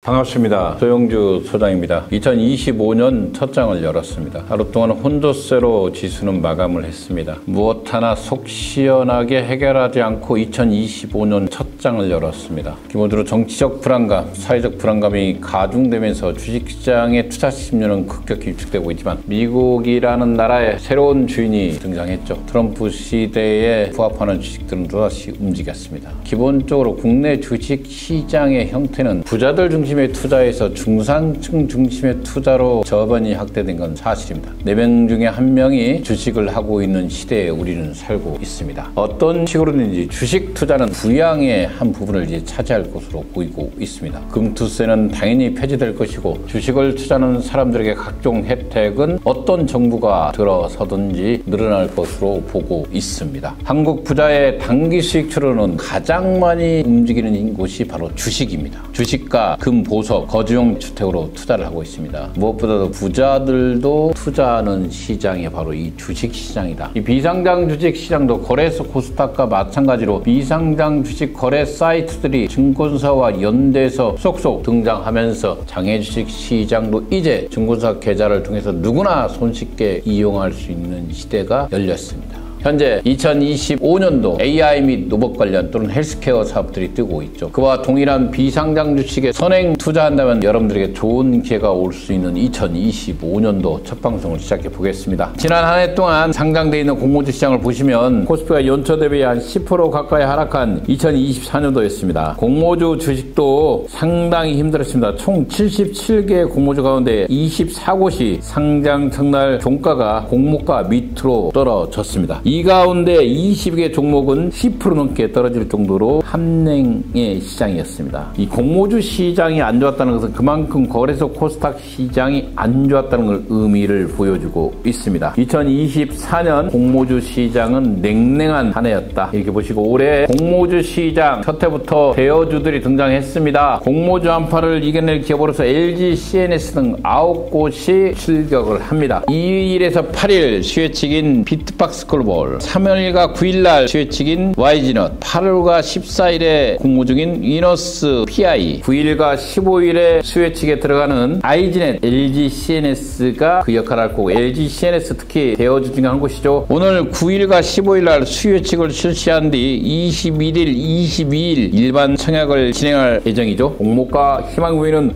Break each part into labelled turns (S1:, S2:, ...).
S1: 반갑습니다. 조영주 소장입니다. 2025년 첫 장을 열었습니다. 하루 동안 혼조세로 지수는 마감을 했습니다. 무엇 하나 속 시원하게 해결하지 않고 2025년 첫 장을 열었습니다. 기본적으로 정치적 불안감, 사회적 불안감이 가중되면서 주식시장의 투자 심리는 급격히 위축되고 있지만 미국이라는 나라의 새로운 주인이 등장했죠. 트럼프 시대에 부합하는 주식들은 또다시 움직였습니다. 기본적으로 국내 주식시장의 형태는 부자들 중심의 투자에서 중산층 중심의 투자로 저변이 확대된 건 사실입니다. 4명 중에 1명이 주식을 하고 있는 시대에 우리는 살고 있습니다. 어떤 식으로든지 주식 투자는 부양의 한 부분을 이제 차지할 것으로 보이고 있습니다. 금투세는 당연히 폐지될 것이고 주식을 투자하는 사람들에게 각종 혜택은 어떤 정부가 들어서든지 늘어날 것으로 보고 있습니다. 한국 부자의 단기 수익처로는 가장 많이 움직이는 곳이 바로 주식입니다. 주식과 금, 보석, 거주용 주택으로 투자를 하고 있습니다. 무엇보다도 부자들도 투자하는 시장이 바로 이 주식시장이다. 이 비상장 주식시장도 거래소 코스닥과 마찬가지로 비상장 주식 거래 사이트들이 증권사와 연대해서 쏙쏙 등장하면서 장외주식 시장도 이제 증권사 계좌를 통해서 누구나 손쉽게 이용할 수 있는 시대가 열렸습니다. 현재 2025년도 AI 및 로봇 관련 또는 헬스케어 사업들이 뜨고 있죠. 그와 동일한 비상장 주식에 선행 투자한다면 여러분들에게 좋은 기회가 올 수 있는 2025년도 첫 방송을 시작해 보겠습니다. 지난 한 해 동안 상장되어 있는 공모주 시장을 보시면 코스피가 연초 대비 한 10% 가까이 하락한 2024년도였습니다. 공모주 주식도 상당히 힘들었습니다. 총 77개 공모주 가운데 24곳이 상장 첫날 종가가 공모가 밑으로 떨어졌습니다. 이 가운데 20개 종목은 10% 넘게 떨어질 정도로 함냉의 시장이었습니다. 이 공모주 시장이 안 좋았다는 것은 그만큼 거래소 코스닥 시장이 안 좋았다는 걸 의미를 보여주고 있습니다. 2024년 공모주 시장은 냉랭한 한 해였다. 이렇게 보시고 올해 공모주 시장 첫 해부터 대여주들이 등장했습니다. 공모주 한파를 이겨낼 기업으로서 LG, CNS 등 9곳이 출격을 합니다. 2일에서 8일 수혜측인 비트박스 글로벌, 3일과 9일날 수혜측인 YG넛, 8일과 14일에 공모 중인 위너스 PI, 9일과 15일에 수혜측에 들어가는 IGnet, LG CNS가 그 역할을 할 거고 LG CNS 특히 대여주 중에 한 곳이죠. 오늘 9일과 15일날 수혜측을 실시한 뒤 21일, 22일 일반 청약을 진행할 예정이죠. 공모가 희망부위는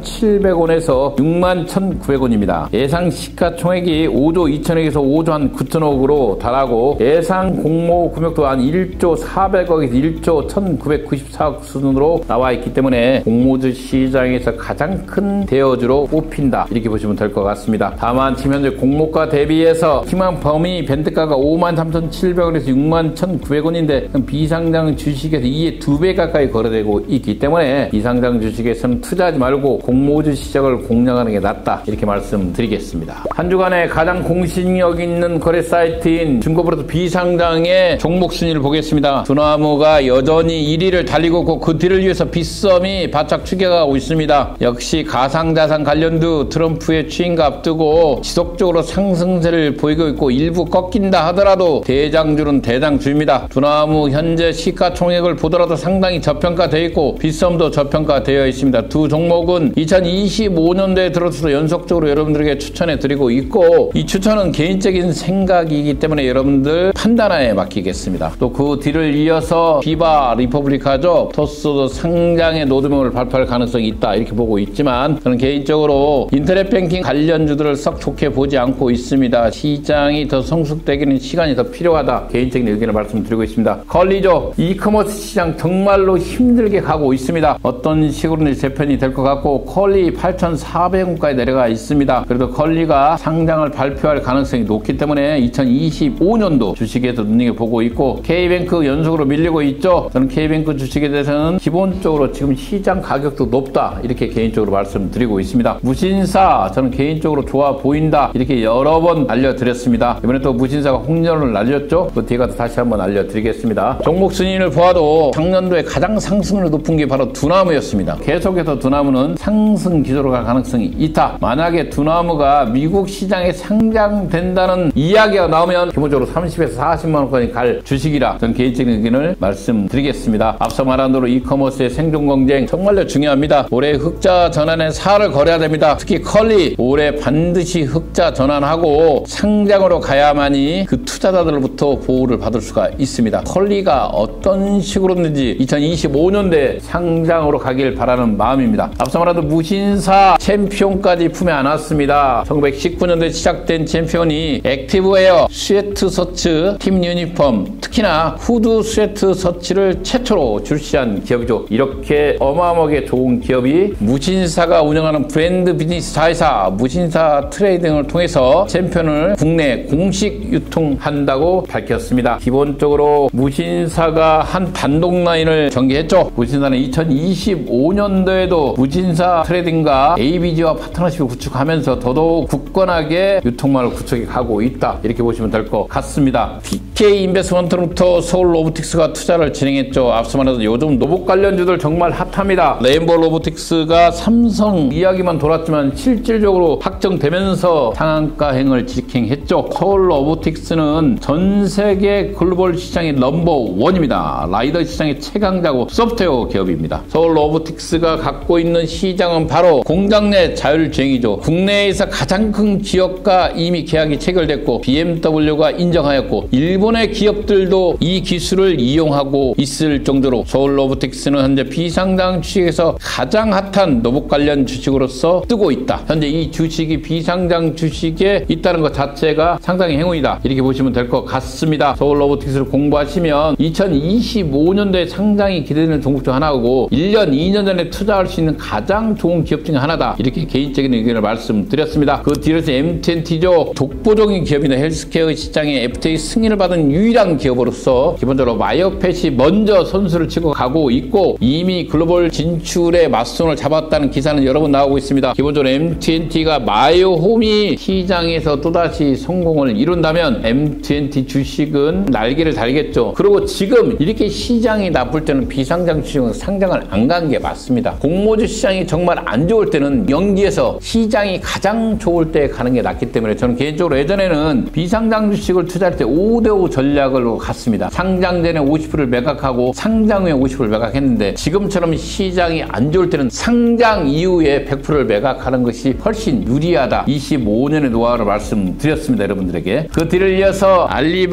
S1: 53,700원에서 61,900원입니다. 예상 시가총액이 5조 2천억에서 5조 한 9천억으로 달하고 예상 공모 금액도 한 1조 400억에서 1조 1994억 수준으로 나와 있기 때문에 공모주 시장에서 가장 큰 대여주로 뽑힌다. 이렇게 보시면 될 것 같습니다. 다만 지금 현재 공모가 대비해서 희망 범위 밴드가가 53,700원에서 61,900원인데 비상장 주식에서 이에 2배 가까이 거래되고 있기 때문에 비상장 주식에서는 투자하지 말고 공모주 시장을 공략하는 게 낫다. 이렇게 말씀드리겠습니다. 한 주간에 가장 공신력 있는 거래 사이트인 증거브로커 비상장의 종목 순위를 보겠습니다. 두나무가 여전히 1위를 달리고 있고 그 뒤를 위해서 빗썸이 바짝 추격하고 있습니다. 역시 가상자산 관련도 트럼프의 취임과 앞두고 지속적으로 상승세를 보이고 있고 일부 꺾인다 하더라도 대장주는 대장주입니다. 두나무 현재 시가총액을 보더라도 상당히 저평가되어 있고 빗썸도 저평가되어 있습니다. 두 종목은 2025년도에 들어서도 연속적으로 여러분들에게 추천해 드리고 있고 이 추천은 개인적인 생각이기 때문에 여러분들 판단하에 맡기겠습니다. 또 그 뒤를 이어서 비바 리퍼블리카죠. 토스도 상장의 노드명을 발표할 가능성이 있다. 이렇게 보고 있지만 저는 개인적으로 인터넷 뱅킹 관련주들을 썩 좋게 보지 않고 있습니다. 시장이 더 성숙되기는 시간이 더 필요하다. 개인적인 의견을 말씀드리고 있습니다. 컬리죠. 이커머스 시장 정말로 힘들게 가고 있습니다. 어떤 식으로는 재편이 될 것 같고 컬리 8,400원까지 내려가 있습니다. 그래도 컬리가 상장을 발표할 가능성이 높기 때문에 2025년도 주식에서 눈여겨보고 있고 K뱅크 연속으로 밀리고 있죠. 저는 K뱅크 주식에 대해서는 기본적으로 지금 시장 가격도 높다. 이렇게 개인적으로 말씀드리고 있습니다. 무신사 저는 개인적으로 좋아 보인다. 이렇게 여러 번 알려드렸습니다. 이번에 또 무신사가 홍련을 날렸죠. 그 뒤에 가서 다시 한번 알려드리겠습니다. 종목 순위를 보아도 작년도에 가장 상승률 높은 게 바로 두나무였습니다. 계속해서 두나무는 상승 기조로 갈 가능성이 있다. 만약에 두나무가 미국 시장에 상장된다는 이야기가 나오면 나오면 기본적으로 30에서 40만 원까지 갈 주식이라 저는 개인적인 의견을 말씀드리겠습니다. 앞서 말한 대로 이커머스의 생존 경쟁 정말로 중요합니다. 올해 흑자 전환에 사활을 걸어야 됩니다. 특히 컬리 올해 반드시 흑자 전환하고 상장으로 가야만이 그 투자자들로부터 보호를 받을 수가 있습니다. 컬리가 어떤 식으로든지 2025년대 상장으로 가길 바라는 마음입니다. 앞서 말한 대로 무신사 챔피언까지 품에 안았습니다. 1919년도에 시작된 챔피언이 액티브웨어, 스웨트 셔츠, 팀 유니폼, 특히나 후드 스웨트 셔츠를 최초로 출시한 기업이죠. 이렇게 어마어마하게 좋은 기업이 무신사가 운영하는 브랜드 비즈니스 자회사 무신사 트레이딩을 통해서 챔피언을 국내 공식 유통한다고 밝혔습니다. 기본적으로 무신사가 한 단독 라인을 전개했죠. 무신사는 2025년도에도 무신사 트레이딩과 ABG와 파트너십을 구축하면서 더더욱 굳건하게 유통망을 구축해 가고 있다. 이렇게 보시면 될 것 같습니다. BK 인베스트먼트로부터 서울 로보틱스가 투자를 진행했죠. 앞서 말해서 요즘 로봇 관련주들 정말 핫합니다. 레인보우 로보틱스가 삼성 이야기만 돌았지만 실질적으로 확정되면서 상한가행을 직행했죠. 서울 로보틱스는 전 세계 글로벌 시장의 넘버1입니다. 라이더 시장의 최강자고 소프트웨어 기업입니다. 서울 로보틱스가 갖고 있는 시장은 바로 공장 내 자율주행이죠. 국내에서 가장 큰 기업과 이미 계약이 체결됐고 BMW가 인정하였고 일본의 기업들도 이 기술을 이용하고 있을 정도로 서울 로보틱스는 현재 비상장 주식에서 가장 핫한 로봇 관련 주식으로서 뜨고 있다. 현재 이 주식이 비상장 주식에 있다는 것 자체가 상당히 행운이다. 이렇게 보시면 될 것 같습니다. 서울 로보틱스를 공부하시면 2025년도에 상장이 기대되는 종목 중 하나고 1년, 2년 전에 투자할 수 있는 가장 좋은 기업 중에 하나다. 이렇게 개인적인 의견을 말씀드렸습니다. 그 뒤에서 M20죠. 독보적인 기업이나 헬스케어 시장에 FTA 승인을 받은 유일한 기업으로서 기본적으로 마이어펫이 먼저 선수를 치고 가고 있고 이미 글로벌 진출에 맞손을 잡았다는 기사는 여러 번 나오고 있습니다. 기본적으로 M20가 마이어홈이 시장에서 또다시 성공을 이룬다면 M20 주식은 날개를 달겠죠. 그리고 지금 이렇게 시장이 나쁠 때는 비상장 주식은 상장을 안 간 게 맞습니다. 공모주 시장이 정말 안 좋을 때는 연기해서 시장이 가장 좋을 때 가는 게 낫기 때문에 저는 개인적으로 예전에는 비상장 주식을 투자할 때 5대5 전략으로 갔습니다. 상장 전에 50%를 매각하고 상장 후에 50%를 매각했는데 지금처럼 시장이 안 좋을 때는 상장 이후에 100%를 매각하는 것이 훨씬 유리하다. 25년의 노하우를 말씀드렸습니다. 여러분들에게. 그 뒤를 이어서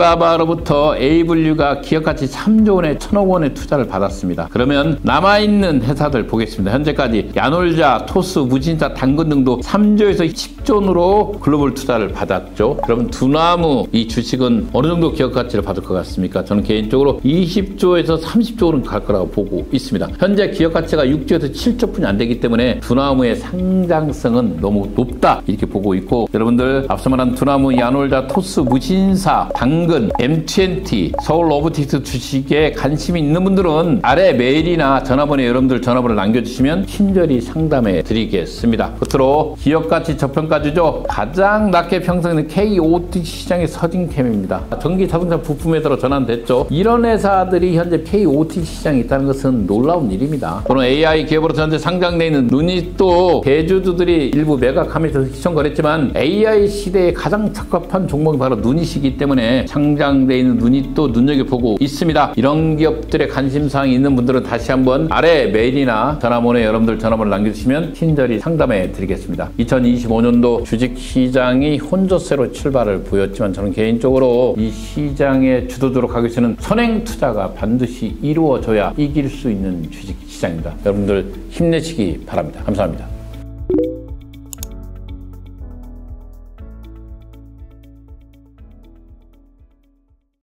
S1: 알리바바로부터 A분류가 기업가치 3조 원에 1,000억 원의 투자를 받았습니다. 그러면 남아있는 회사들 보겠습니다. 현재까지 야놀자, 토스, 무신사, 당근 등도 3조에서 10조 원으로 글로벌 투자를 받았죠. 그럼 두나무 이 주식은 어느 정도 기업 가치를 받을 것 같습니까? 저는 개인적으로 20조에서 30조는 갈 거라고 보고 있습니다. 현재 기업 가치가 6조에서 7조뿐이 안 되기 때문에 두나무의 상장성은 너무 높다 이렇게 보고 있고 여러분들 앞서 말한 두나무, 야놀자, 토스, 무신사, 당근, M20, 서울 로보틱스 주식에 관심이 있는 분들은 아래 메일이나 전화번호에 여러분들 전화번호를 남겨주시면 친절히 상담해 드리겠습니다. 끝으로 기업가치 저평가주죠. 가장 낮게 평성있는 KOT 시장의 서진캠입니다. 전기 자동차 부품 회사로 전환됐죠. 이런 회사들이 현재 KOT 시장에 있다는 것은 놀라운 일입니다. 또는 AI 기업으로 현재 상장되어 있는 누니또 대주주들이 일부 매각하면서 시청거랬지만 AI 시대에 가장 적합한 종목이 바로 누닛이기 때문에 상장되어 있는 누닛도 눈여겨보고 있습니다. 이런 기업들의 관심사항이 있는 분들은 다시 한번 아래 메일이나 전화번호에 여러분들 전화번호를 남겨주시면 친절히 상담해 드리겠습니다. 2025년도 주식시장이 혼조세로 출발을 보였지만 저는 개인적으로 이 시장의 주도주로 가기 위해서는 선행 투자가 반드시 이루어져야 이길 수 있는 주식시장입니다. 여러분들 힘내시기 바랍니다. 감사합니다.